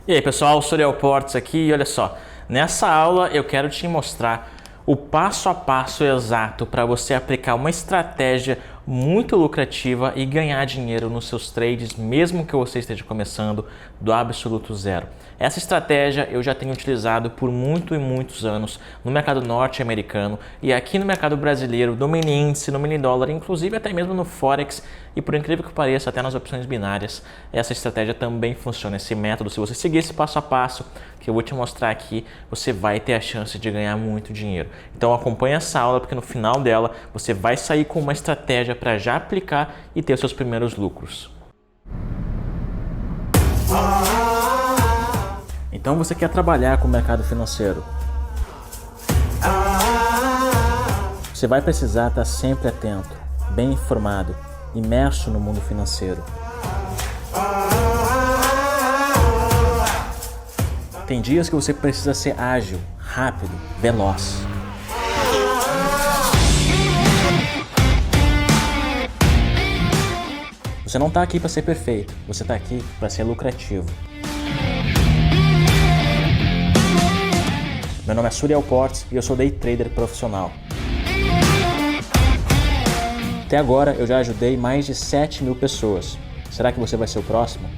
E aí pessoal, sou o Léo Portes aqui e olha só, nessa aula eu quero te mostrar o passo a passo exato para você aplicar uma estratégia muito lucrativa e ganhar dinheiro nos seus trades, mesmo que você esteja começando do absoluto zero. Essa estratégia eu já tenho utilizado por muitos anos no mercado norte-americano e aqui no mercado brasileiro, no mini índice, no mini dólar, inclusive até mesmo no Forex e por incrível que pareça, até nas opções binárias, essa estratégia também funciona. Esse método, se você seguir esse passo a passo que eu vou te mostrar aqui, você vai ter a chance de ganhar muito dinheiro. Então acompanha essa aula porque no final dela você vai sair com uma estratégia para já aplicar e ter os seus primeiros lucros. Então você quer trabalhar com o mercado financeiro? Você vai precisar estar sempre atento, bem informado, imerso no mundo financeiro. Tem dias que você precisa ser ágil, rápido, veloz. Você não está aqui para ser perfeito, você está aqui para ser lucrativo. Meu nome é Léo Portes e eu sou day trader profissional. Até agora eu já ajudei mais de 7.000 pessoas. Será que você vai ser o próximo?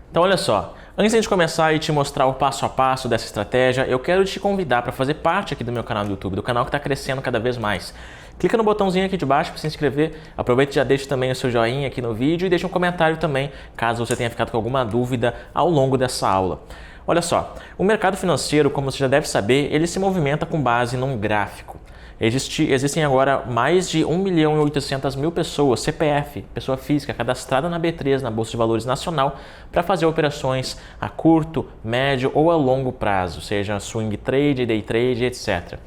Então olha só, antes de a gente começar e te mostrar o passo a passo dessa estratégia, eu quero te convidar para fazer parte aqui do meu canal do YouTube, do canal que está crescendo cada vez mais. Clica no botãozinho aqui de baixo para se inscrever, aproveita e já deixa também o seu joinha aqui no vídeo e deixa um comentário também, caso você tenha ficado com alguma dúvida ao longo dessa aula. Olha só, o mercado financeiro, como você já deve saber, ele se movimenta com base num gráfico. Existem agora mais de 1.800.000 pessoas, CPF, pessoa física, cadastrada na B3, na Bolsa de Valores Nacional, para fazer operações a curto, médio ou a longo prazo, seja swing trade, day trade, etc.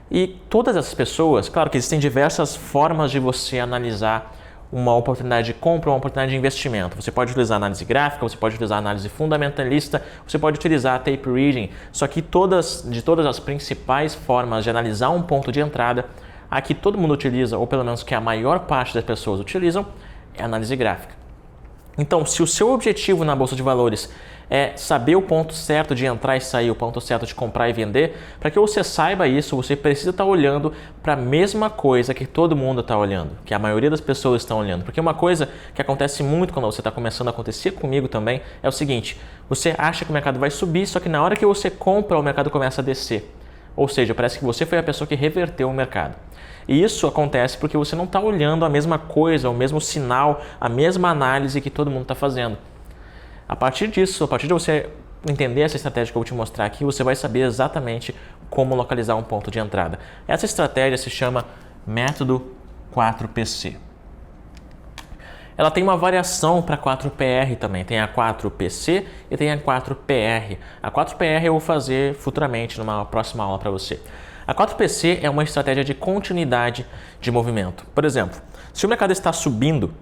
E todas essas pessoas, claro que existem diversas formas de você analisar uma oportunidade de compra ou uma oportunidade de investimento. Você pode utilizar análise gráfica, você pode utilizar análise fundamentalista, você pode utilizar tape reading, só que de todas as principais formas de analisar um ponto de entrada, a que todo mundo utiliza, ou pelo menos que a maior parte das pessoas utilizam, é a análise gráfica. Então, se o seu objetivo na Bolsa de Valores é saber o ponto certo de entrar e sair, o ponto certo de comprar e vender, para que você saiba isso, você precisa estar olhando para a mesma coisa que todo mundo está olhando, que a maioria das pessoas estão olhando. Porque uma coisa que acontece muito quando você está começando a acontecer comigo também é o seguinte, você acha que o mercado vai subir, só que na hora que você compra, o mercado começa a descer. Ou seja, parece que você foi a pessoa que reverteu o mercado. E isso acontece porque você não está olhando a mesma coisa, o mesmo sinal, a mesma análise que todo mundo está fazendo. A partir disso, a partir de você entender essa estratégia que eu vou te mostrar aqui, você vai saber exatamente como localizar um ponto de entrada. Essa estratégia se chama método 4PC. Ela tem uma variação para 4PR também, tem a 4PC e tem a 4PR. A 4PR eu vou fazer futuramente numa próxima aula para você. A 4PC é uma estratégia de continuidade de movimento. Por exemplo, se o mercado está subindo,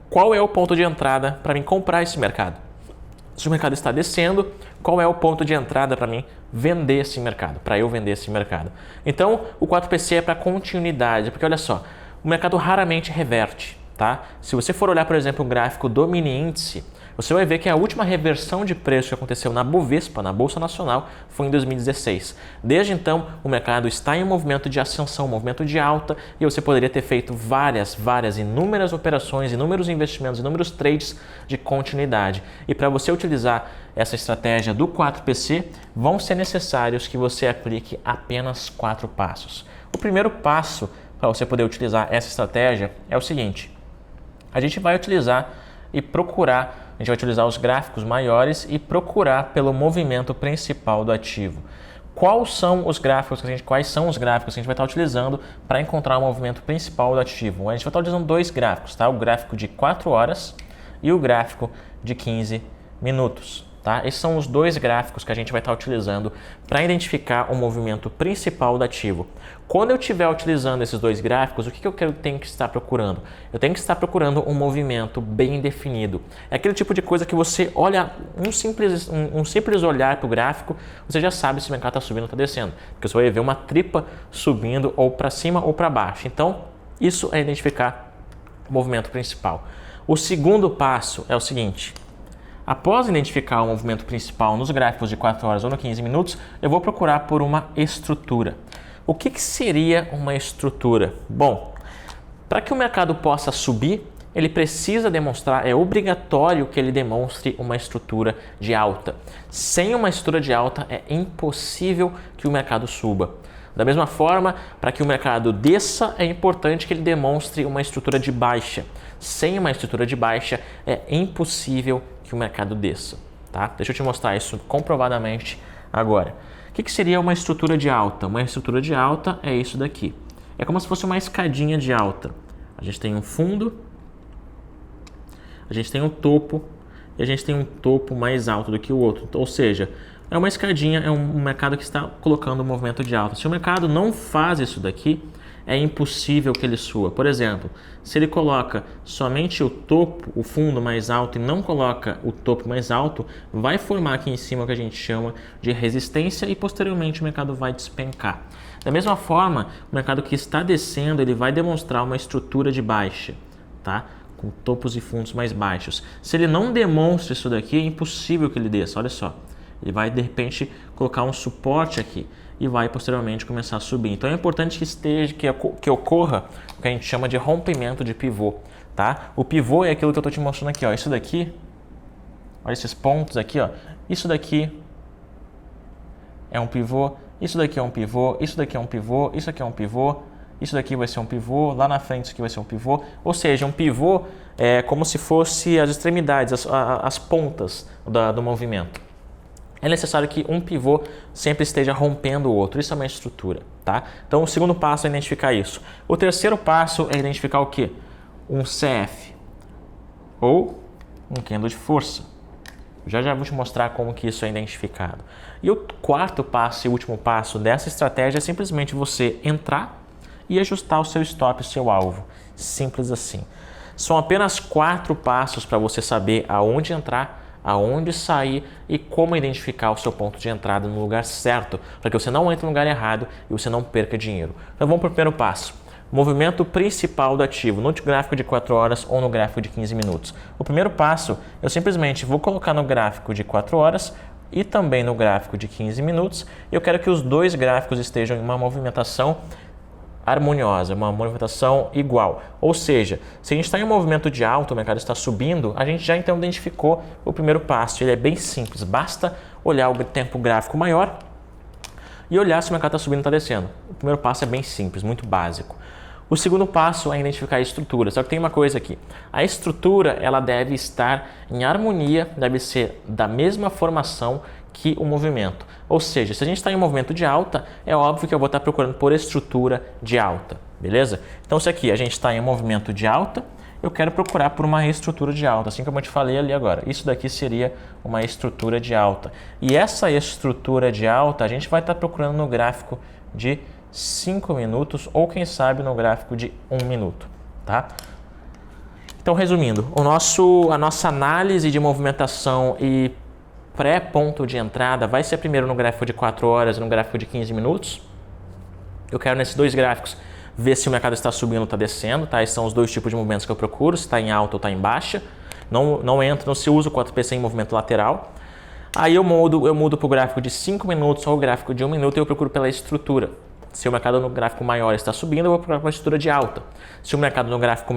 qual é o ponto de entrada para mim comprar esse mercado? Se o mercado está descendo, qual é o ponto de entrada para mim vender esse mercado, para eu vender esse mercado? Então, o 4PC é para continuidade, porque olha só, o mercado raramente reverte, tá? Se você for olhar, por exemplo, o gráfico do mini índice, você vai ver que a última reversão de preço que aconteceu na Bovespa, na Bolsa Nacional, foi em 2016. Desde então, o mercado está em um movimento de ascensão, um movimento de alta, e você poderia ter feito inúmeras operações, inúmeros investimentos, inúmeros trades de continuidade. E para você utilizar essa estratégia do 4PC, vão ser necessários que você aplique apenas 4 passos. O primeiro passo para você poder utilizar essa estratégia é o seguinte: a gente vai utilizar os gráficos maiores e procurar pelo movimento principal do ativo. Quais são os gráficos que a gente vai estar utilizando para encontrar o movimento principal do ativo? A gente vai estar utilizando dois gráficos, tá? O gráfico de 4 horas e o gráfico de 15 minutos. Tá? Esses são os dois gráficos que a gente vai estar utilizando para identificar o movimento principal do ativo. Quando eu estiver utilizando esses dois gráficos, o que eu tenho que estar procurando? Eu tenho que estar procurando um movimento bem definido. É aquele tipo de coisa que você olha, um simples olhar para o gráfico, você já sabe se o mercado está subindo ou está descendo. Porque você vai ver uma tripa subindo ou para cima ou para baixo. Então, isso é identificar o movimento principal. O segundo passo é o seguinte: após identificar o movimento principal nos gráficos de 4 horas ou no 15 minutos, eu vou procurar por uma estrutura. O que seria uma estrutura? Bom, para que o mercado possa subir, ele precisa demonstrar, é obrigatório que ele demonstre uma estrutura de alta. Sem uma estrutura de alta, é impossível que o mercado suba. Da mesma forma, para que o mercado desça, é importante que ele demonstre uma estrutura de baixa. Sem uma estrutura de baixa, é impossível que o mercado desça. Tá? Deixa eu te mostrar isso comprovadamente agora. O que seria uma estrutura de alta? Uma estrutura de alta é isso daqui. É como se fosse uma escadinha de alta. A gente tem um fundo, a gente tem um topo e a gente tem um topo mais alto do que o outro. Ou seja, é uma escadinha, é um mercado que está colocando um movimento de alta. Se o mercado não faz isso daqui, é impossível que ele suba. Por exemplo, se ele coloca somente o topo, o fundo mais alto e não coloca o topo mais alto, vai formar aqui em cima o que a gente chama de resistência e posteriormente o mercado vai despencar. Da mesma forma, o mercado que está descendo, ele vai demonstrar uma estrutura de baixa, tá? Com topos e fundos mais baixos. Se ele não demonstra isso daqui, é impossível que ele desça. Olha só, ele vai de repente colocar um suporte aqui e vai posteriormente começar a subir. Então é importante que ocorra o que a gente chama de rompimento de pivô, tá? O pivô é aquilo que eu estou te mostrando aqui, ó. Isso daqui, olha esses pontos aqui, ó. Isso daqui é um pivô, isso daqui é um pivô, isso daqui é um pivô, isso aqui é um pivô, isso daqui vai ser um pivô, lá na frente isso aqui vai ser um pivô. Ou seja, um pivô é como se fosse as extremidades, as pontas do movimento. É necessário que um pivô sempre esteja rompendo o outro. Isso é uma estrutura, tá? Então, o segundo passo é identificar isso. O terceiro passo é identificar o quê? Um CF ou um candle de força. Já vou te mostrar como que isso é identificado. E o quarto passo e último passo dessa estratégia é simplesmente você entrar e ajustar o seu stop, o seu alvo. Simples assim. São apenas 4 passos para você saber aonde entrar, aonde sair e como identificar o seu ponto de entrada no lugar certo, para que você não entre no lugar errado e você não perca dinheiro. Então vamos para o primeiro passo. Movimento principal do ativo, no gráfico de 4 horas ou no gráfico de 15 minutos. O primeiro passo, eu simplesmente vou colocar no gráfico de 4 horas e também no gráfico de 15 minutos. Eu quero que os dois gráficos estejam em uma movimentação harmoniosa, uma movimentação igual. Ou seja, se a gente está em um movimento de alta, o mercado está subindo, a gente já então identificou o primeiro passo. Ele é bem simples, basta olhar o tempo gráfico maior e olhar se o mercado está subindo ou está descendo. O primeiro passo é bem simples, muito básico. O segundo passo é identificar a estrutura. Só que tem uma coisa aqui. A estrutura ela deve estar em harmonia, deve ser da mesma formação que o movimento. Ou seja, se a gente está em um movimento de alta, é óbvio que eu vou estar procurando por estrutura de alta, beleza? Então se aqui a gente está em um movimento de alta, eu quero procurar por uma estrutura de alta, assim como eu te falei ali agora. Isso daqui seria uma estrutura de alta. E essa estrutura de alta a gente vai estar procurando no gráfico de 5 minutos ou quem sabe no gráfico de 1 minuto, tá? Então resumindo, a nossa análise de movimentação e pré-ponto de entrada vai ser primeiro no gráfico de 4 horas e no gráfico de 15 minutos. Eu quero nesses dois gráficos ver se o mercado está subindo ou está descendo, tá? Esses são os dois tipos de movimentos que eu procuro, se está em alta ou está em baixa. Não se usa o 4PC em movimento lateral. Aí eu mudo para o gráfico de 5 minutos ou o gráfico de 1 minuto e eu procuro pela estrutura. Se o mercado no gráfico maior está subindo, eu vou procurar uma estrutura de alta. Se o mercado no gráfico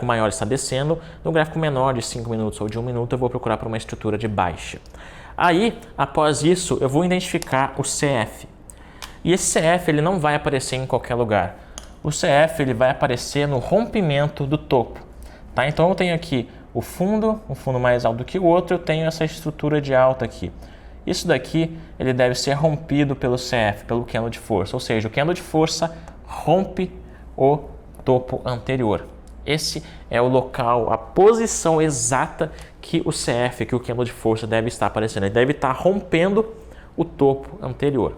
maior está descendo, no gráfico menor de 5 minutos ou de 1 minuto, eu vou procurar por uma estrutura de baixa. Aí, após isso, eu vou identificar o CF. E esse CF ele não vai aparecer em qualquer lugar. O CF ele vai aparecer no rompimento do topo. Tá? Então eu tenho aqui um fundo mais alto do que o outro, eu tenho essa estrutura de alta aqui. Isso daqui ele deve ser rompido pelo CF, pelo candle de força, ou seja, o candle de força rompe o topo anterior. Esse é o local, a posição exata que o CF, que o candle de força deve estar aparecendo. Ele deve estar rompendo o topo anterior.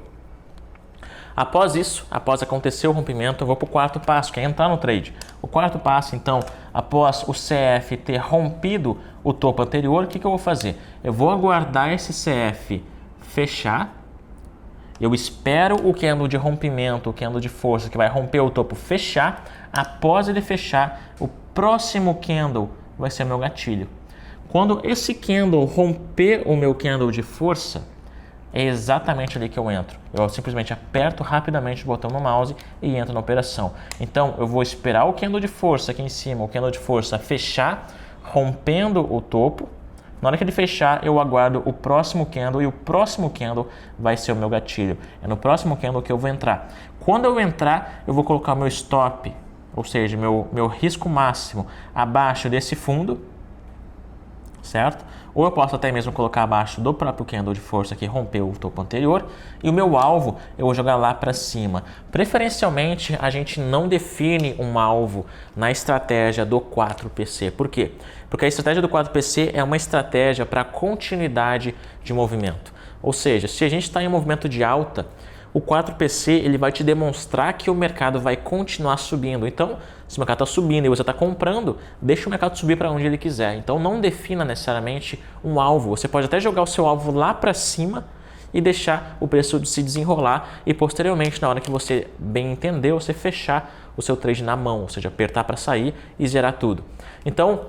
Após isso, após acontecer o rompimento, eu vou para o quarto passo, que é entrar no trade. O quarto passo, então, após o CF ter rompido o topo anterior, o que eu vou fazer? Eu vou aguardar esse CF fechar, eu espero o candle de rompimento, o candle de força que vai romper o topo fechar. Após ele fechar, o próximo candle vai ser meu gatilho. Quando esse candle romper o meu candle de força, é exatamente ali que eu entro. Eu simplesmente aperto rapidamente o botão no mouse e entro na operação. Então, eu vou esperar o candle de força aqui em cima, o candle de força fechar, rompendo o topo. Na hora que ele fechar, eu aguardo o próximo candle e o próximo candle vai ser o meu gatilho. É no próximo candle que eu vou entrar. Quando eu entrar, eu vou colocar o meu stop, ou seja, meu risco máximo abaixo desse fundo, certo? Ou eu posso até mesmo colocar abaixo do próprio candle de força que rompeu o topo anterior, e o meu alvo eu vou jogar lá para cima. Preferencialmente a gente não define um alvo na estratégia do 4PC. Por quê? Porque a estratégia do 4PC é uma estratégia para continuidade de movimento. Ou seja, se a gente está em um movimento de alta, o 4PC ele vai te demonstrar que o mercado vai continuar subindo. Então, se o mercado está subindo e você está comprando, deixa o mercado subir para onde ele quiser. Então, não defina necessariamente um alvo. Você pode até jogar o seu alvo lá para cima e deixar o preço se desenrolar e posteriormente, na hora que você bem entender, você fechar o seu trade na mão, ou seja, apertar para sair e zerar tudo. Então,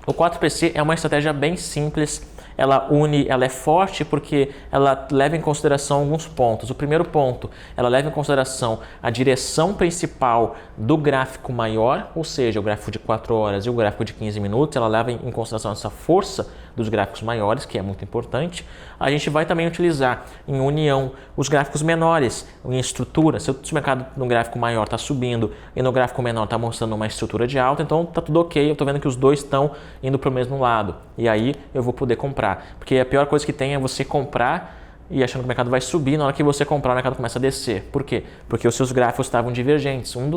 o 4PC é uma estratégia bem simples. Ela é forte porque ela leva em consideração alguns pontos. O primeiro ponto, ela leva em consideração a direção principal do gráfico maior, ou seja, o gráfico de 4 horas e o gráfico de 15 minutos, ela leva em consideração essa força dos gráficos maiores, que é muito importante. A gente vai também utilizar em união os gráficos menores, em estrutura. Se o mercado no gráfico maior está subindo e no gráfico menor está mostrando uma estrutura de alta, então está tudo ok, eu estou vendo que os dois estão indo para o mesmo lado. E aí eu vou poder comprar. Porque a pior coisa que tem é você comprar e achando que o mercado vai subir, na hora que você comprar o mercado começa a descer. Por quê? Porque os seus gráficos estavam divergentes. Um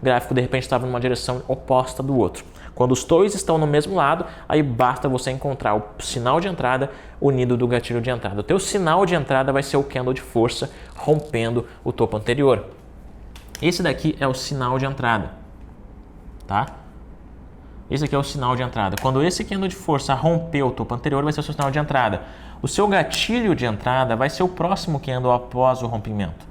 gráfico de repente estava numa direção oposta do outro. Quando os dois estão no mesmo lado, aí basta você encontrar o sinal de entrada unido do gatilho de entrada. O teu sinal de entrada vai ser o candle de força rompendo o topo anterior. Esse daqui é o sinal de entrada, tá? Esse aqui é o sinal de entrada. Quando esse candle de força romper o topo anterior, vai ser o seu sinal de entrada. O seu gatilho de entrada vai ser o próximo candle após o rompimento.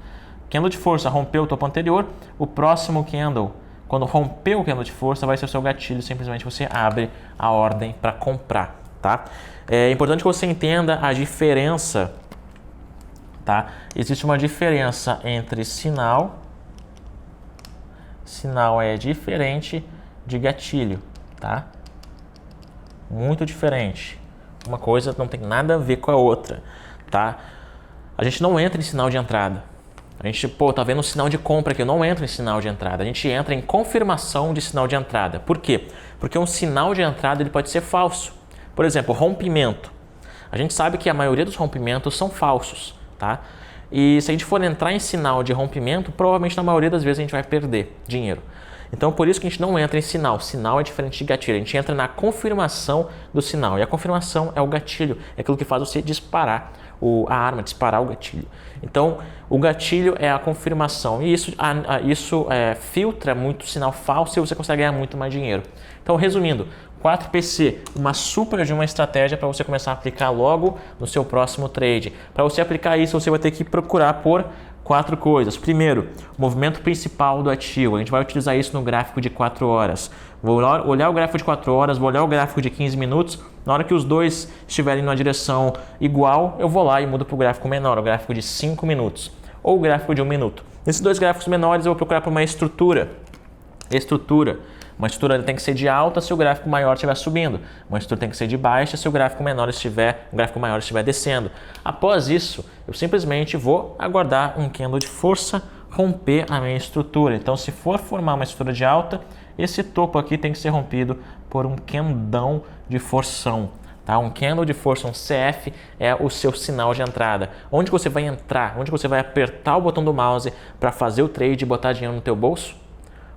Candle de força rompeu o topo anterior, o próximo candle, quando romper o candle de força, vai ser o seu gatilho. Simplesmente você abre a ordem para comprar, tá? É importante que você entenda a diferença, tá? Existe uma diferença entre sinal é diferente de gatilho. Tá? Muito diferente. Uma coisa não tem nada a ver com a outra, tá? A gente não entra em sinal de entrada. A gente, tá vendo um sinal de compra aqui, eu não entro em sinal de entrada. A gente entra em confirmação de sinal de entrada. Por quê? Porque um sinal de entrada ele pode ser falso. Por exemplo, rompimento. A gente sabe que a maioria dos rompimentos são falsos, tá? E se a gente for entrar em sinal de rompimento, provavelmente na maioria das vezes a gente vai perder dinheiro. Então, por isso que a gente não entra em sinal. Sinal é diferente de gatilho. A gente entra na confirmação do sinal. E a confirmação é o gatilho. É aquilo que faz você disparar a arma, disparar o gatilho. Então, o gatilho é a confirmação. E isso filtra muito sinal falso e você consegue ganhar muito mais dinheiro. Então, resumindo, 4PC, uma super de uma estratégia para você começar a aplicar logo no seu próximo trade. Para você aplicar isso, você vai ter que procurar por 4 coisas. Primeiro, movimento principal do ativo. A gente vai utilizar isso no gráfico de 4 horas. Vou olhar o gráfico de 4 horas, vou olhar o gráfico de 15 minutos. Na hora que os dois estiverem numa direção igual, eu vou lá e mudo para o gráfico menor, o gráfico de 5 minutos. Ou o gráfico de 1 minuto. Nesses dois gráficos menores, eu vou procurar por uma estrutura. Uma estrutura tem que ser de alta se o gráfico maior estiver subindo. Uma estrutura tem que ser de baixa se o gráfico maior estiver descendo. Após isso, eu simplesmente vou aguardar um candle de força romper a minha estrutura. Então, se for formar uma estrutura de alta, esse topo aqui tem que ser rompido por um candão de forção. Tá? Um candle de força, um CF, é o seu sinal de entrada. Onde você vai entrar, onde você vai apertar o botão do mouse para fazer o trade e botar dinheiro no teu bolso?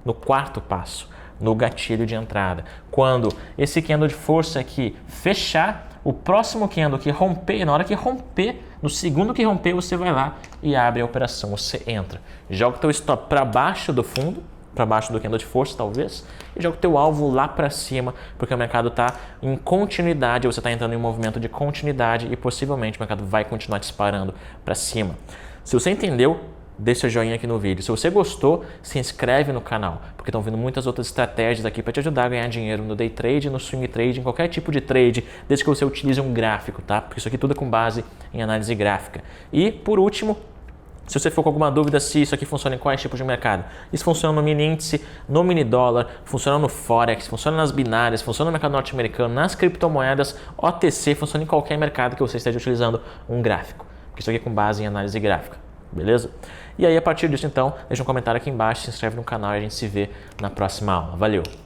No quarto passo, no gatilho de entrada. Quando esse candle de força aqui fechar, o próximo candle que romper, na hora que romper, no segundo que romper, você vai lá e abre a operação, você entra. Joga o teu stop para baixo do fundo, para baixo do candle de força talvez, e joga o teu alvo lá para cima, porque o mercado está em continuidade, você está entrando em um movimento de continuidade e possivelmente o mercado vai continuar disparando para cima. Se você entendeu, deixa seu joinha aqui no vídeo. Se você gostou, se inscreve no canal, porque estão vindo muitas outras estratégias aqui para te ajudar a ganhar dinheiro no day trade, no swing trade, em qualquer tipo de trade, desde que você utilize um gráfico, tá? Porque isso aqui tudo é com base em análise gráfica. E, por último, se você for com alguma dúvida se isso aqui funciona em quais tipos de mercado, isso funciona no mini índice, no mini dólar, funciona no Forex, funciona nas binárias, funciona no mercado norte-americano, nas criptomoedas, OTC, funciona em qualquer mercado que você esteja utilizando um gráfico. Porque isso aqui é com base em análise gráfica, beleza? E aí, a partir disso, então, deixa um comentário aqui embaixo, se inscreve no canal e a gente se vê na próxima aula. Valeu!